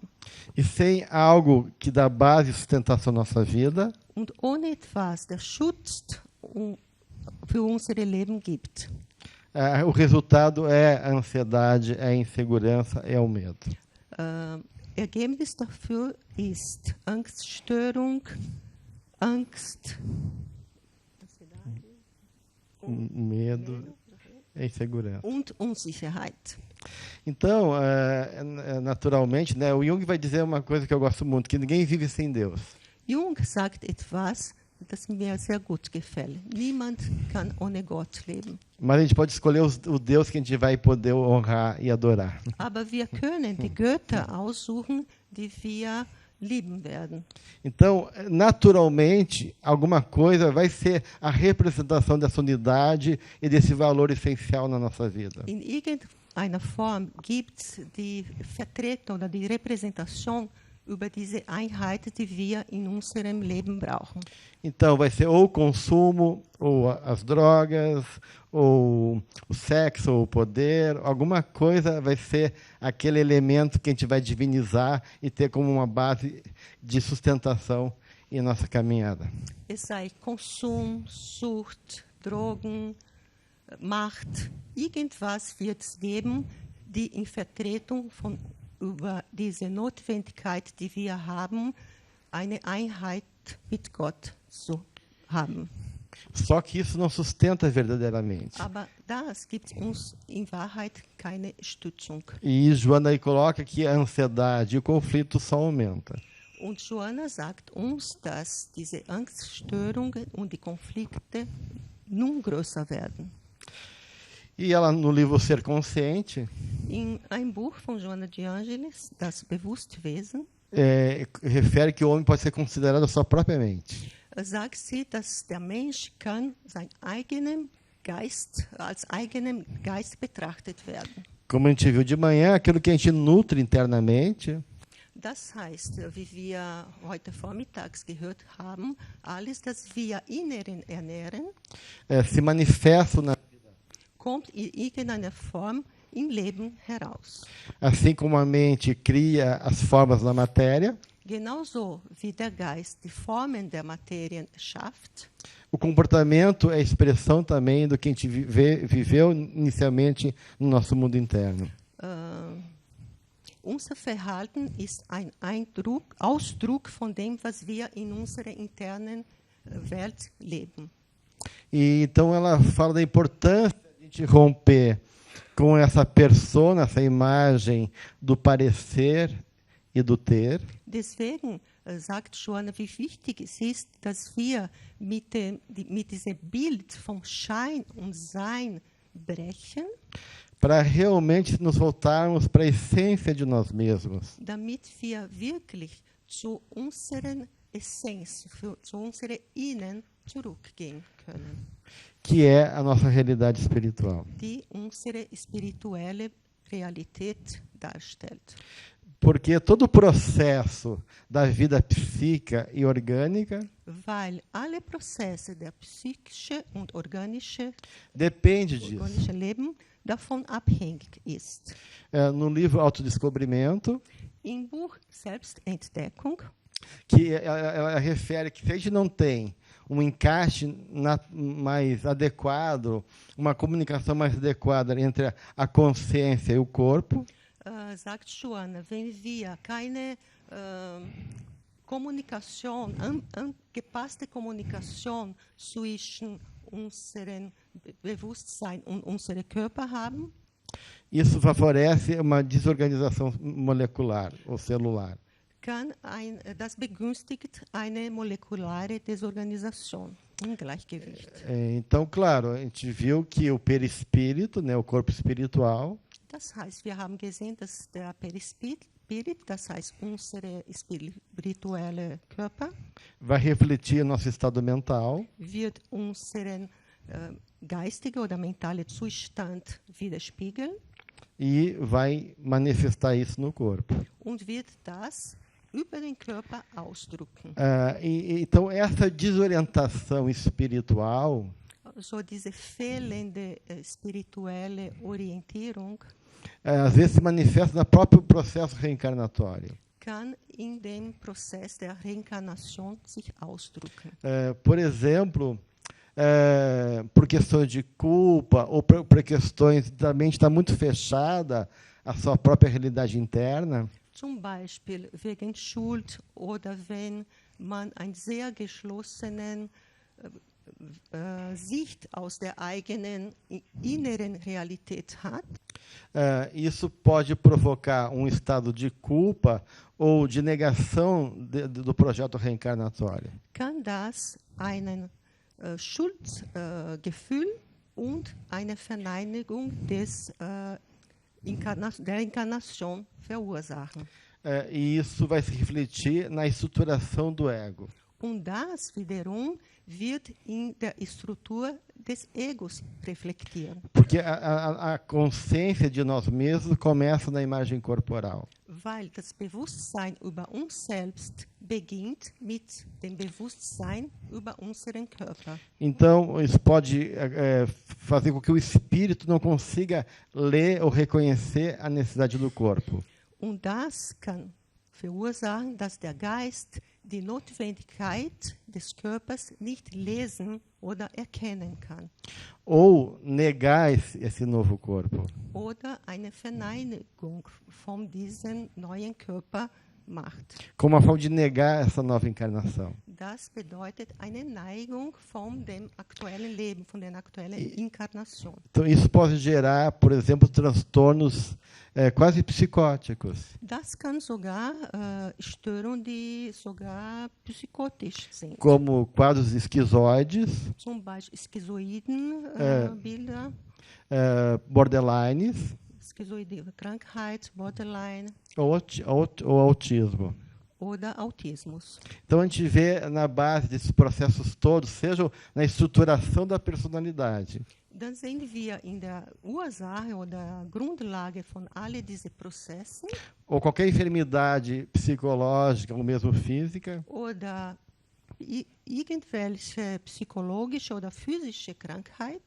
E sem algo que dá base e sustentação à nossa vida,
Und ohne etwas, das Schutz für unser Leben gibt.
O resultado é a ansiedade, é a insegurança, é o medo.
Ergebnis dafür ist Angststörung, Angst,
medo e insegurança.
und Unsicherheit.
Então, naturalmente, né, o Jung vai dizer uma coisa que eu gosto muito, que ninguém vive sem Deus.
Jung sagt etwas, das mir sehr gut gefällt. Niemand kann ohne Gott leben.
Mas a gente pode escolher o Deus que a gente vai poder honrar e adorar.
Aber wir können die Götter aussuchen, die wir lieben werden.
Então, naturalmente, alguma coisa vai ser a representação dessa unidade e desse valor essencial na nossa vida.
In irgendeiner Form gibt es die Vertretung oder die Repräsentation über diese Einheit, die wir in unserem Leben brauchen.
Então, vai ser ou o consumo, ou as drogas, ou o sexo, ou o poder. Alguma coisa vai ser aquele elemento que a gente vai divinizar e ter como uma base de sustentação em nossa caminhada.
Es sei Konsum, Sucht, Drogen, Macht. Irgendwas wird es geben, die in Vertretung von über diese Notwendigkeit, die wir haben, eine Einheit mit Gott zu haben.
Só que isso não sustenta verdadeiramente.
Aber das gibt uns in Wahrheit keine Stützung.
E Joana aí coloca que a ansiedade e o conflito só aumenta.
Und Joanna sagt uns, dass diese Angststörungen und die Konflikte nun größer werden.
E ela, no livro Ser Consciente,
In einem Buch von Joanna de Angelis, Das Bewusstwesen,
refere que o homem pode ser considerado a sua própria mente.
sagt sie, dass der Mensch kann sein eigenen Geist als eigenen Geist betrachtet werden.
Como a gente viu de manhã, aquilo que a gente nutre internamente,
Das heißt, wie wir heute vormittags gehört haben, alles, das wir inneren ernähren,
se manifesta na
kommt in irgendeiner Form im Leben heraus.
assim como a mente cria as formas da matéria,
Genauso wie der Geist die Formen der Materien schafft,
o comportamento é expressão também do que a gente viveu inicialmente no nosso mundo interno.
unser Verhalten ist ein Ausdruck von dem, was wir in unserer internen Welt leben.
E então ela fala da importância de a gente romper com essa persona, essa imagem do parecer e do ter.
Deswegen sagt Joanna, wie wichtig es ist, dass wir mit diesem Bild vom Schein und Sein brechen,
Para realmente nos voltarmos para a essência de nós mesmos.
damit wir wirklich zu unserer Essenz, zu unserer Innen zurückgehen können,
Que é a nossa realidade espiritual.
die unsere spirituelle Realität darstellt.
Porque todo o processo da vida psíquica e orgânica
Weil alle Prozesse der psychische und organische
depende disso.
Leben davon abhängig ist.
No livro Autodescobrimento,
Im Buch Selbstentdeckung
que ela refere que se a gente não tem um encaixe mais adequado, uma comunicação mais adequada entre a consciência e o corpo,
sagt Joanna, wenn wir keine Kommunikation, angepasste Kommunikation zwischen unserem Bewusstsein und unserem Körper haben,
isso favorece uma desorganização molecular ou celular.
das begünstigt eine molekulare Desorganisation, Ungleichgewicht.
Então, claro, a gente viu que o perispírito, né, o corpo espiritual,
Das heißt, wir haben gesehen, dass der Perispirit, das heißt unser spiritueller Körper,
vai refletir nosso estado mental,
wird unseren geistigen oder mentalen Zustand widerspiegeln
e vai manifestar isso no corpo.
und wird das über den Körper ausdrücken.
Então, essa desorientação espiritual,
So diese fehlende spirituelle Orientierung
às vezes se manifesta no próprio processo reencarnatório.
kann in dem Prozess der Reinkarnation sich ausdrücken.
Por exemplo, por questões de culpa ou por questões da mente está muito fechada à sua própria realidade interna,
Zum Beispiel wegen Schuld oder wenn man eine sehr geschlossene Sicht aus der eigenen inneren Realität hat.
Isso pode provocar um estado de culpa ou de negação do projeto reencarnatório.
Kann das einen Schuldgefühl und eine Verneinigung der Inkarnation verursachen.
E isso vai se refletir na estruturação do ego.
Und das wiederum wird in der Struktur des Egos reflektieren.
Porque a consciência de nós mesmos começa na imagem corporal.
Weil das Bewusstsein über uns selbst beginnt mit dem Bewusstsein über unseren Körper.
Então, isso pode fazer com que o espírito não consiga ler ou reconhecer a necessidade do corpo.
Und das kann verursachen, dass der Geist die Notwendigkeit des Körpers nicht lesen oder erkennen kann.
Ou negar esse novo corpo.
Oder eine Verneinigung von diesem neuen Körper macht.
Como uma forma de negar essa nova encarnação.
Das bedeutet eine Neigung von dem aktuellen Leben, von der aktuellen Inkarnation.
Então, isso pode gerar, por exemplo, transtornos quase psicóticos.
Das kann sogar Störungen, die sogar psychotisch sind.
Como quadros esquizoides,
Zum Beispiel Schizoiden Bilder,
borderlines
schizoide Krankheit, Borderline
ou autismo.
oder Autismus.
Então, a gente vê na base desses processos todos, sejam na estruturação da personalidade,
Dann sehen wir in der Ursache oder Grundlage von all diesen Prozessen
ou qualquer enfermidade psicológica ou mesmo física,
oder irgendwelche psychologische oder physische Krankheit,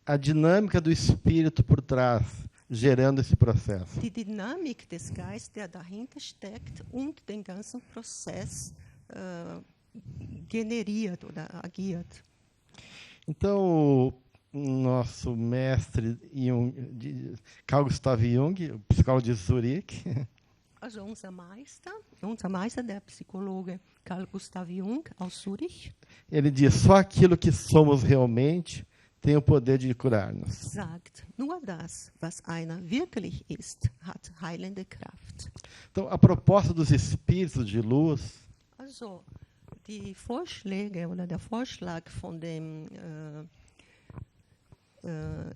a dinâmica do espírito por trás, gerando esse processo.
die Dynamik des Geistes, der dahinter steckt und den ganzen Prozess generiert oder agiert.
Então, o nosso mestre Carl Gustav Jung, o psicólogo de Zurique,
Also unser Meister, der Psychologe Carl Gustav Jung aus Zürich,
ele diz: só aquilo que somos realmente tem o poder de curar-nos.
sagt, nur das, was einer wirklich ist, hat heilende Kraft.
Então, a proposta dos espíritos de luz
Also die Vorschläge oder der Vorschlag von dem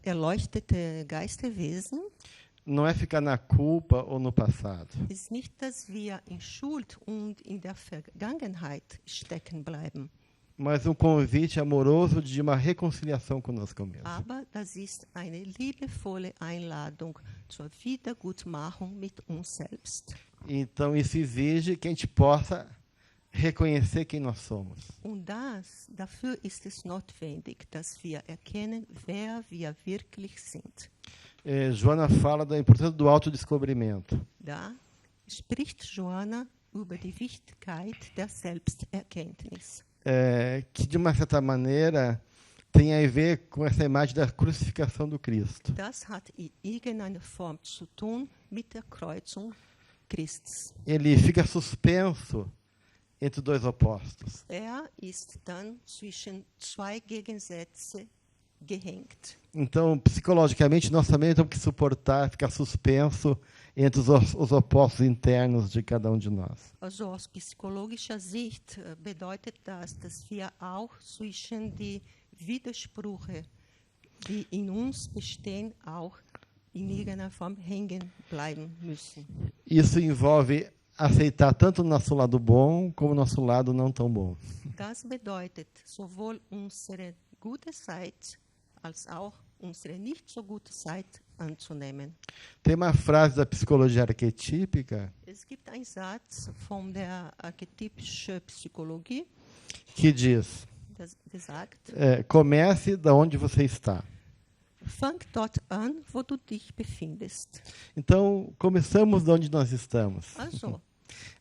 erleuchteten Geisterwesen
não é ficar na culpa ou no passado,
ist nicht, dass wir in Schuld und in der Vergangenheit stecken bleiben,
mas um convite amoroso de uma reconciliação conosco mesmo.
aber das ist eine liebevolle Einladung zur Wiedergutmachung mit uns selbst.
Então, isso exige que a gente possa reconhecer quem nós somos.
Und dafür ist es notwendig, dass wir erkennen, wer wir wirklich sind.
Joana fala da importância do autodescobrimento.
Da spricht Johanna über die Wichtigkeit der Selbsterkenntnis.
Que, de uma certa maneira, tem a ver com essa imagem da crucificação do Cristo.
Das hat in irgendeiner Form zu tun mit der Kreuzung Christus.
Ele fica suspenso entre dois opostos.
Ist dann zwischen zwei Gegensätze gehängt.
Então, psicologicamente, nós também temos que suportar, ficar suspenso entre os opostos internos de cada um de nós.
Also aus psychologischer Sicht bedeutet das, dass wir auch zwischen die Widersprüche, die in uns bestehen, auch in irgendeiner Form hängen bleiben müssen.
Isso envolve aceitar tanto o nosso lado bom como o nosso lado não tão bom.
Das bedeutet sowohl unsere gute Seite als auch unsere nicht so gute Seite anzunehmen.
Tem uma frase da psicologia arquetípica
Es gibt einen Satz von der archetypischen Psychologie,
que diz:
der sagt,
comece da onde você está.
fang dort an, wo du dich befindest.
Então, começamos de onde nós estamos.
Also,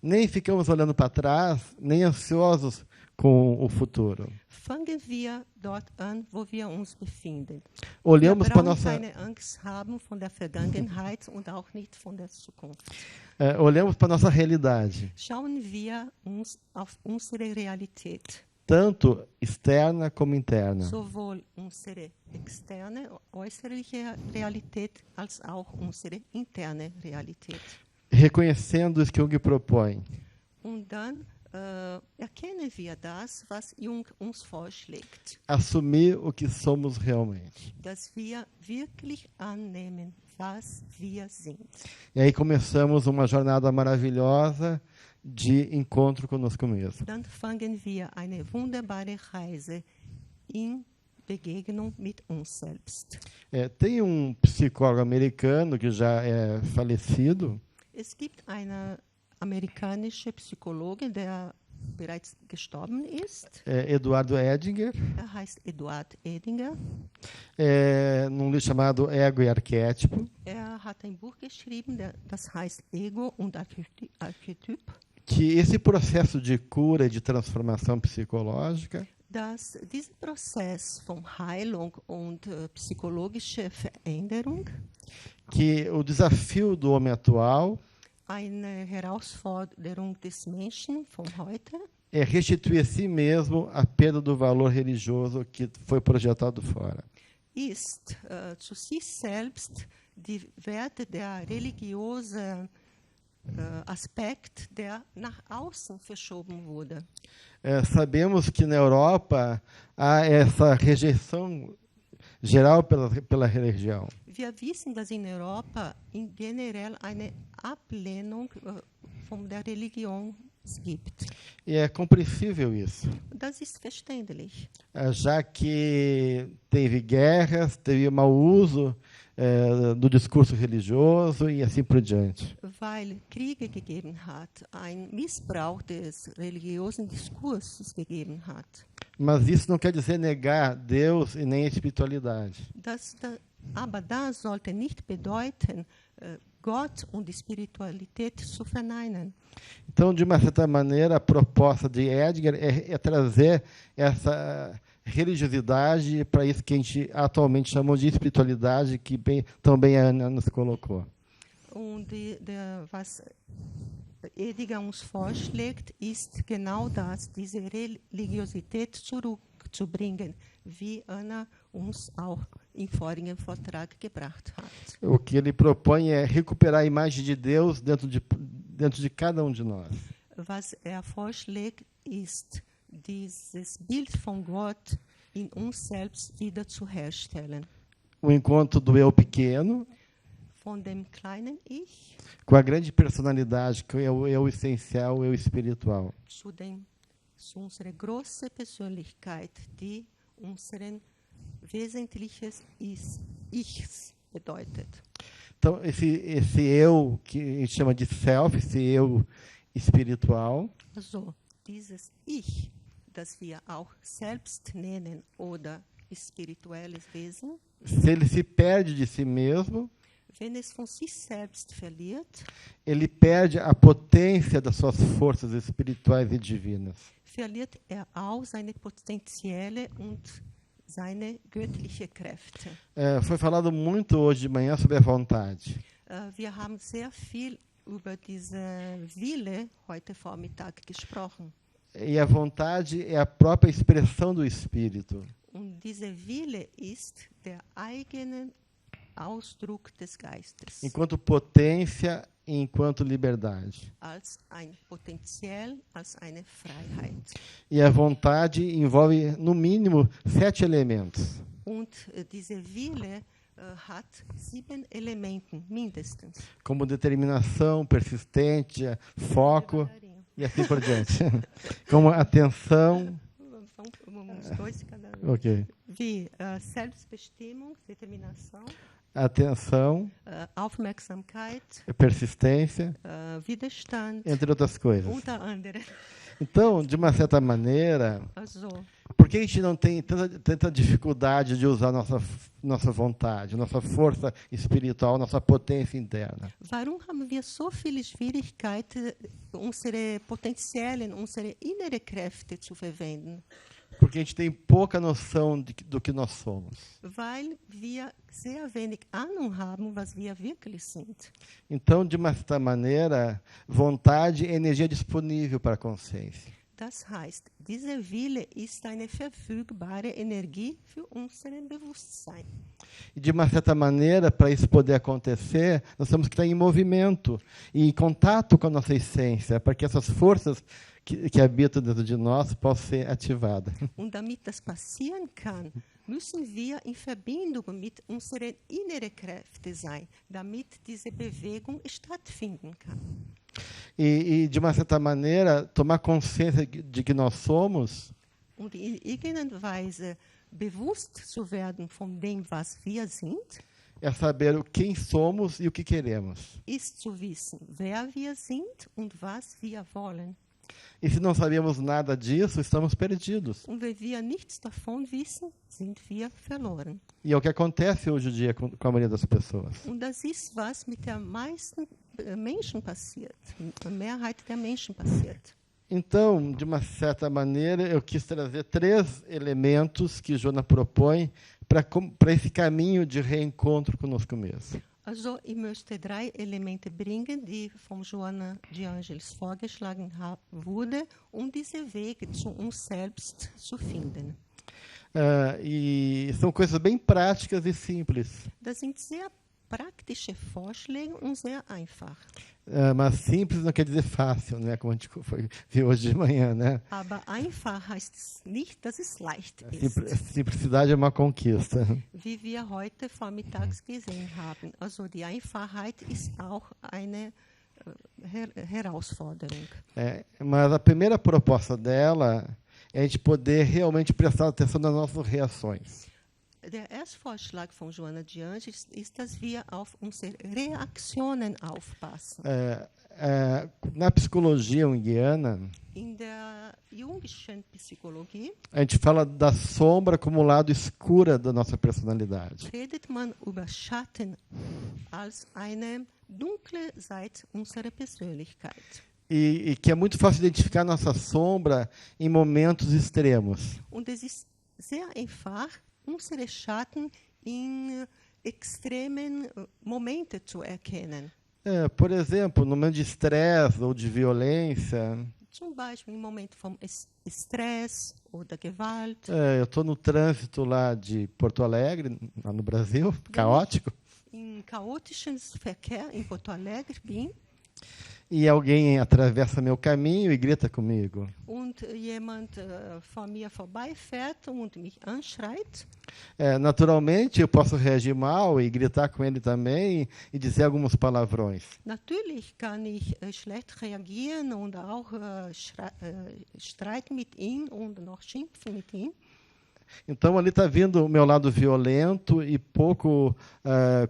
Nem ficamos olhando para trás, nem ansiosos com o futuro.
fangen wir dort an, wo wir uns befinden.
Olhamos
Wir
para
brauchen
nossa,
keine Angst haben von der Vergangenheit und auch nicht von der Zukunft.
olhamos para nossa realidade.
Schauen wir uns auf unsere Realität.
tanto externa como interna.
Sowohl unsere externe, äußerliche Realität als auch unsere interne Realität.
Reconhecendo isso que Jung propõe.
Und dann erkennen wir das, was Jung uns vorschlägt,
Assumir o que somos realmente.
dass wir wirklich annehmen, was wir sind.
E aí começamos uma jornada maravilhosa de encontro conosco mesmo.
Dann fangen wir eine wunderbare Reise in Begegnung mit uns selbst.
Tem um psicólogo americano que já é falecido,
Es gibt eine amerikanische Psychologin, der bereits gestorben ist.
Eduardo Edinger,
Heißt Eduard Edinger.
num livro chamado Ego e Arquétipo,
Hat ein Buch geschrieben, das heißt Ego und Archetyp.
que esse processo de cura e de transformação psicológica
Dass dieser Prozess von Heilung und psychologischer Veränderung
que o desafio do homem atual
eine Herausforderung des Menschen von heute
é restituir a si mesmo a perda do valor religioso que foi projetado fora.
ist, zu sich selbst die Werte der religiöse Aspekt, der nach außen verschoben wurde.
Sabemos que na Europa há essa rejeição geral pela religião.
Wir wissen, dass in Europa in generell eine Ablehnung von der Religion gibt.
E é compreensível isso,
Das ist verständlich,
já que teve guerras, teve mau uso do discurso religioso e assim por diante.
weil Kriege gegeben hat, ein Missbrauch des religiösen Diskurses gegeben hat.
Mas isso não quer dizer negar Deus e nem a espiritualidade.
Aber das sollte nicht bedeuten, Gott und die Spiritualität zu verneinen.
Então, de uma certa maneira, a proposta de Edgar é trazer essa religiosidade para isso que a gente atualmente chama de espiritualidade, que tão bem a Ana nos colocou.
Und was Edinger uns vorschlägt, ist genau das, diese Religiosität zurückzubringen, wie Anna uns auch im vorigen Vortrag gebracht hat.
O que ele propõe é recuperar a imagem de Deus dentro de cada um de nós.
Was vorschlägt, ist, dieses Bild von Gott in uns selbst wieder zu herstellen.
O encontro do eu pequeno
Von dem kleinen Ich
com a grande personalidade, que é o eu essencial, o eu espiritual.
zu unserer großen Persönlichkeit, die unseren wesentliches Ichs bedeutet.
Então, esse eu que a gente chama de self, esse eu espiritual,
Also, dieses Ich, das wir auch selbst nennen oder spirituelles Wesen,
se ele se perde de si mesmo,
wenn es von sich selbst verliert,
ele perde a potência das suas forças espirituais e divinas.
verliert auch seine potenzielle und seine göttliche Kräfte.
Foi falado muito hoje de manhã sobre a vontade.
Wir haben sehr viel über diese Wille heute Vormittag gesprochen.
E a vontade é a própria expressão do espírito.
Und dieser Wille ist der eigene Ausdruck des Geistes.
Enquanto potência e enquanto liberdade.
Als ein Potenzial, als eine Freiheit.
E a vontade envolve, no mínimo, 7 elementos.
Und dieser Wille hat 7 Elemente, mindestens.
Como determinação, persistência, foco e assim por diante. Como atenção.
Vamos dois de cada
Ok.
Wie Selbstbestimmung, Determinação,
Atenção,
Aufmerksamkeit,
persistência,
Widerstand,
entre outras coisas.
unter anderem.
Então, de uma certa maneira,
Also,
por que a gente não tem tanta dificuldade de usar nossa vontade, nossa força espiritual, nossa potência interna?
warum haben wir so viele Schwierigkeiten, unsere Potenziale, unsere innere Kräfte zu verwenden?
Porque a gente tem pouca noção do que nós somos.
Weil wir sehr wenig Ahnung haben, was wir wirklich sind.
Então, de uma certa maneira, vontade é energia disponível para a consciência.
Das heißt, dieser Wille ist eine verfügbare Energie für unser Bewusstsein.
E, de uma certa maneira, para isso poder acontecer, nós temos que estar em movimento e em contato com a nossa essência, para que essas forças que habitam dentro de nós possam ser ativadas.
Und damit das passieren kann, müssen wir in Verbindung mit unseren inneren Kräften sein, damit diese Bewegung stattfinden kann.
E, de uma certa maneira, tomar consciência de que nós somos
Und in irgendeiner Weise bewusst zu werden von dem, was wir sind,
é saber quem somos e o que queremos.
ist zu wissen, wer wir sind und was wir wollen.
E se não sabemos nada disso, estamos perdidos.
Und wenn wir nichts davon wissen, sind wir verloren.
E é o que acontece hoje em dia com a maioria das pessoas.
Und das ist, was mit der meisten Menschen passiert, mit der Mehrheit der Menschen passiert.
Então, de uma certa maneira, eu quis trazer 3 elementos que Joana propõe para esse caminho de reencontro conosco mesmo.
Also, ich möchte 3 Elemente bringen, die von Joana de Angelis vorgeschlagen wurde, diese Wege zu uns selbst zu finden.
E são coisas bem práticas e simples.
Das sind sehr praktische Vorschläge und sehr einfach.
Mas simples não quer dizer fácil, né? Como a gente viu hoje de manhã, né?
Aber einfach heißt es nicht, dass es leicht ist,
Simplicidade é uma conquista.
wie wir heute vormittags gesehen haben. Also die Einfachheit ist auch eine Herausforderung.
Mas a primeira proposta dela é a gente poder realmente prestar atenção nas nossas reações.
Der erste Vorschlag von Joana de Angelis ist, dass wir auf unsere Reaktionen aufpassen.
Na psicologia junguiana,
In der jungischen Psychologie
a gente fala da sombra como lado escuro da nossa personalidade.
redet man über Schatten als eine dunkle Seite unserer Persönlichkeit.
E que é muito fácil identificar nossa sombra em momentos extremos.
Und es ist sehr einfach, unsere Schatten in extremen Momenten zu erkennen.
Por exemplo, no momento de estresse ou de violência.
Zum Beispiel im Moment vom Stress oder Gewalt.
Eu estou no trânsito lá de Porto Alegre, lá no Brasil, caótico.
Im chaotischen Verkehr in Porto Alegre bin.
E alguém atravessa meu caminho e grita comigo.
Und jemand vor mir vorbeifährt und mich anschreit.
Naturalmente, eu posso reagir mal e gritar com ele também e dizer alguns palavrões.
Natürlich kann ich schlecht reagieren und auch streiten mit ihm und noch schimpfen mit ihm.
Então, ali está vindo o meu lado violento e pouco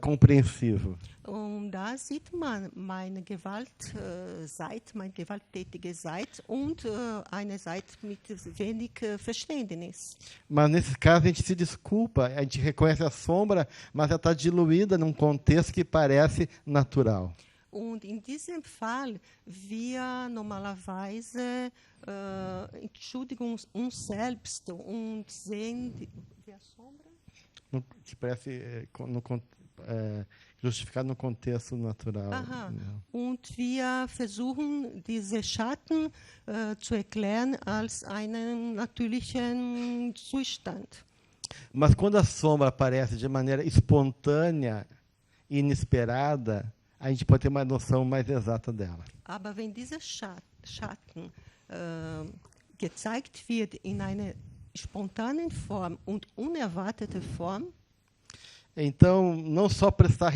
compreensivo.
Und da sieht man meine Gewaltseite, meine gewalttätige Seite und eine Seite mit wenig Verständnis.
Mas, nesse caso, a gente se desculpa, a gente reconhece a sombra, mas ela está diluída num contexto que parece natural.
Und in diesem Fall, wir normalerweise entschuldigen uns selbst und sehen die Sombra?
Que parece justificado no contexto natural.
Aha. Und wir versuchen, diese Schatten zu erklären als einen natürlichen Zustand.
Mas quando a sombra aparece de maneira espontânea e inesperada, a gente pode ter uma noção mais exata dela.
Aber wenn dieser Schatten gezeigt wird in einer spontanen Form und unerwartete Form,
então, não só prestar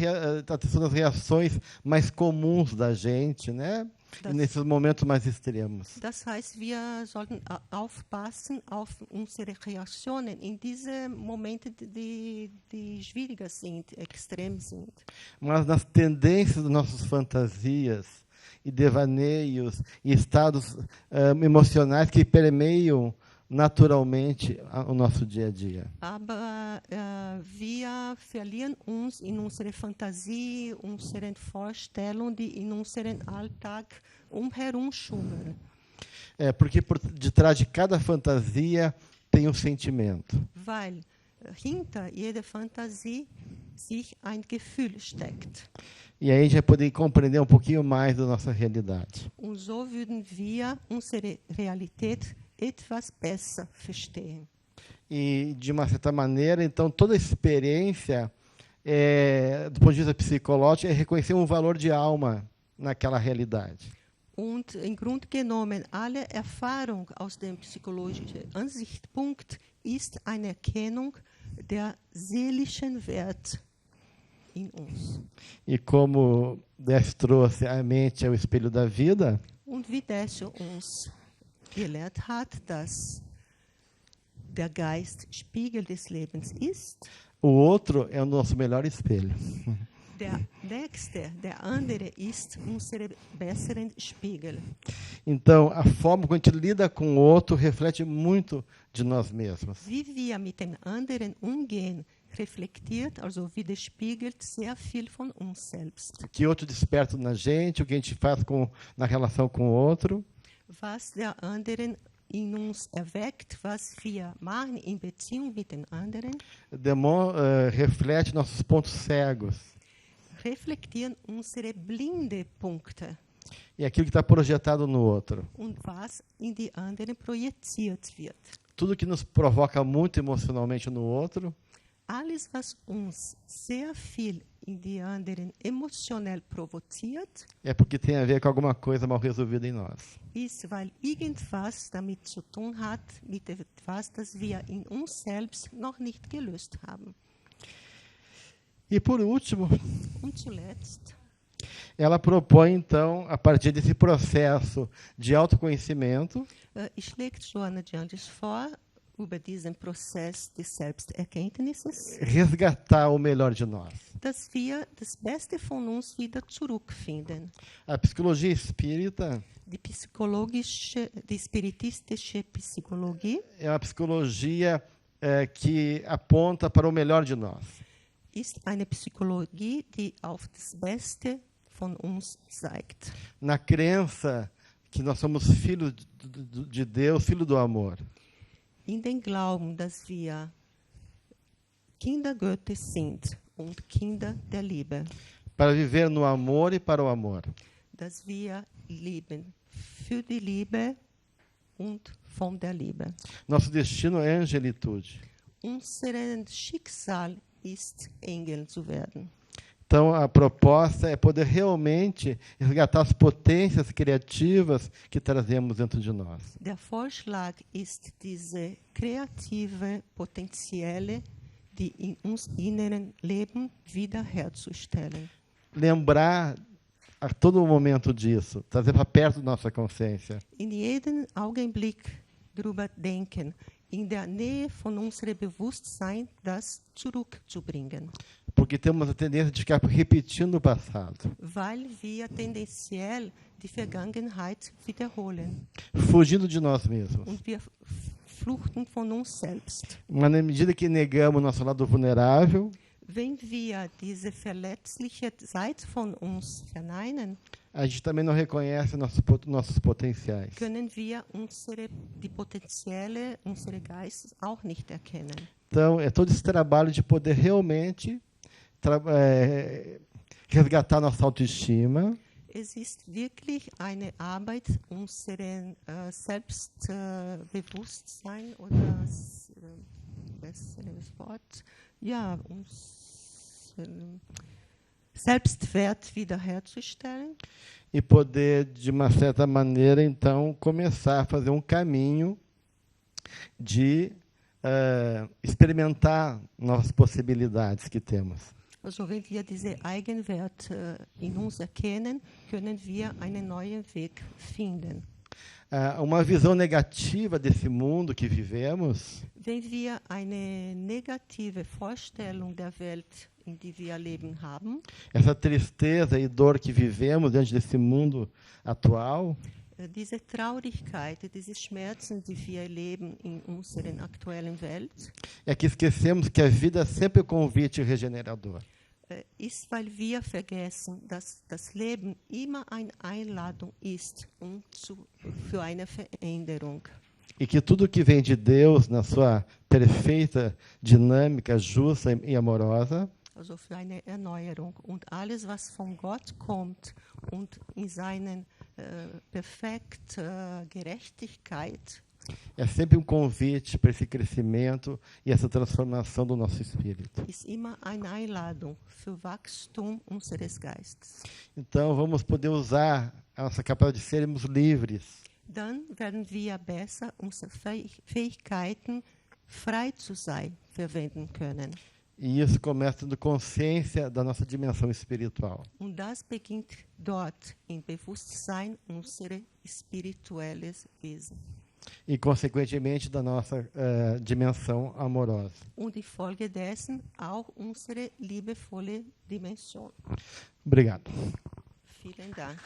atenção nas reações mais comuns da gente, né? Nesses momentos mais extremos.
Das heißt, wir sollten aufpassen auf unsere Reaktionen in diese Momente, die schwieriger sind, extrem sind.
Mas nas tendências das nossas fantasias e devaneios e estados emocionais que permeiam naturalmente o nosso dia a dia.
Aber wir verlieren uns in unsere Fantasie, unseren Vorstellungen, die in unseren Alltag umherum schummeln.
Porque por detrás de cada fantasia tem um sentimento.
Weil hinter jeder Fantasie sich ein Gefühl steckt.
E aí a gente vai poder compreender um pouquinho mais da nossa realidade.
Und so würden wir unsere Realität etwas besser verstehen.
E, de uma certa maneira, então, toda experiência, do ponto de vista psicológico, é reconhecer um valor de alma naquela realidade.
Und im Grunde genommen, alle Erfahrung aus dem psychologischen Ansichtspunkt ist eine Erkennung der seelischen Wert in uns.
E como Décio trouxe, a mente é o espelho da vida,
Und wie Décio uns gelehrt hat, dass der Geist Spiegel des Lebens ist,
o outro é o nosso melhor espelho.
der Nächste, der andere ist unser besseren Spiegel.
Então, a forma como a gente lida com o outro reflete muito de nós mesmos.
Wie wir mit den anderen umgehen, reflektiert, also widerspiegelt sehr viel von uns selbst.
O que o outro desperta na gente, o que a gente faz na relação com o outro.
Was der anderen in uns erweckt, was wir machen in Beziehung mit den anderen,
Reflete nossos pontos cegos.
reflektieren unsere blinde Punkte
E aquilo que está projetado no outro.
und was in die anderen projiziert wird.
Tudo que nos provoca muito emocionalmente no outro,
Alles, was uns sehr viel in die anderen emotionell provoziert,
é porque tem a ver com alguma coisa mal resolvida em nós.
ist, weil irgendwas damit zu tun hat, mit etwas, das wir in uns selbst noch nicht gelöst haben.
E por último,
Und zuletzt,
ela propõe, então, a partir desse processo de autoconhecimento,
schlägt Johanna Jandes vor, über diesen Prozess des Selbsterkenntnisses,
resgatar o melhor de nós.
dass wir das Beste von uns wieder zurückfinden.
A psicologia espírita
Die spiritistische Psychologie
é uma psicologia que aponta para o melhor de nós.
ist eine Psychologie, die auf das Beste von uns zeigt.
Na crença que nós somos filhos de Deus, filho do amor.
In den Glauben, dass wir Kinder Gottes sind und Kinder der Liebe,
Para viver no amor e para o amor.
dass wir leben für die Liebe und von der Liebe.
Nosso destino é angelitude.
Unser Schicksal ist, Engel zu werden.
Então, a proposta é poder realmente resgatar as potências criativas que trazemos dentro de nós.
Der Vorschlag ist, diese kreative Potenziale, die in uns inneren leben, wiederherzustellen.
Lembrar a todo momento disso, trazer para perto da nossa consciência.
In jedem Augenblick darüber denken, in der Nähe von unserem Bewusstsein das zurückzubringen.
Porque temos a tendência de ficar repetindo o passado.
Weil wir tendenziell die Vergangenheit wiederholen.
Fugindo de nós mesmos.
Und wir fluchten von uns selbst.
Mas na medida que negamos nosso lado vulnerável,
Wenn wir diese verletzliche Seite von uns verneinen,
a gente também não reconhece nossos potenciais.
können wir die Potenziale unseres Geistes auch nicht erkennen.
Então, é todo esse trabalho de poder realmente resgatar nossa autoestima,
Es ist wirklich eine Arbeit, unseren Selbstbewusstsein oder besseres Wort, ja, unseren Selbstwert wiederherzustellen
e poder, de uma certa maneira, então, começar a fazer um caminho de experimentar novas possibilidades que temos.
Also wenn wir diese Eigenwert in uns erkennen, können wir einen neuen Weg finden.
Uma visão negativa desse mundo que vivemos,
Wenn wir eine negative Vorstellung der Welt, in die wir leben, haben,
essa tristeza e dor que vivemos diante desse mundo atual,
diese Traurigkeit, diese Schmerzen, die wir erleben in unserer aktuellen Welt,
é que esquecemos que a vida é sempre um convite regenerador.
ist, weil wir vergessen, dass das Leben immer eine Einladung ist für eine Veränderung.
E que tudo que vem de Deus, na sua perfeita dinâmica, justa e amorosa,
also für eine Erneuerung. Und alles, was von Gott kommt und in seinen perfekter Gerechtigkeit,
é sempre convite para esse crescimento e essa transformação do nosso espírito.
ist immer eine Einladung für Wachstum unseres Geistes.
Então, vamos poder usar a nossa capacidade de sermos livres.
Dann werden wir besser unsere Fähigkeiten, frei zu sein, verwenden können.
E isso começa tendo consciência da nossa dimensão espiritual.
Und das beginnt dort, im Bewusstsein unseres spirituelles Wesen.
E, consequentemente, da nossa dimensão amorosa.
Und die Folge dessen auch unsere liebevolle Dimension.
Obrigado.
Vielen Dank.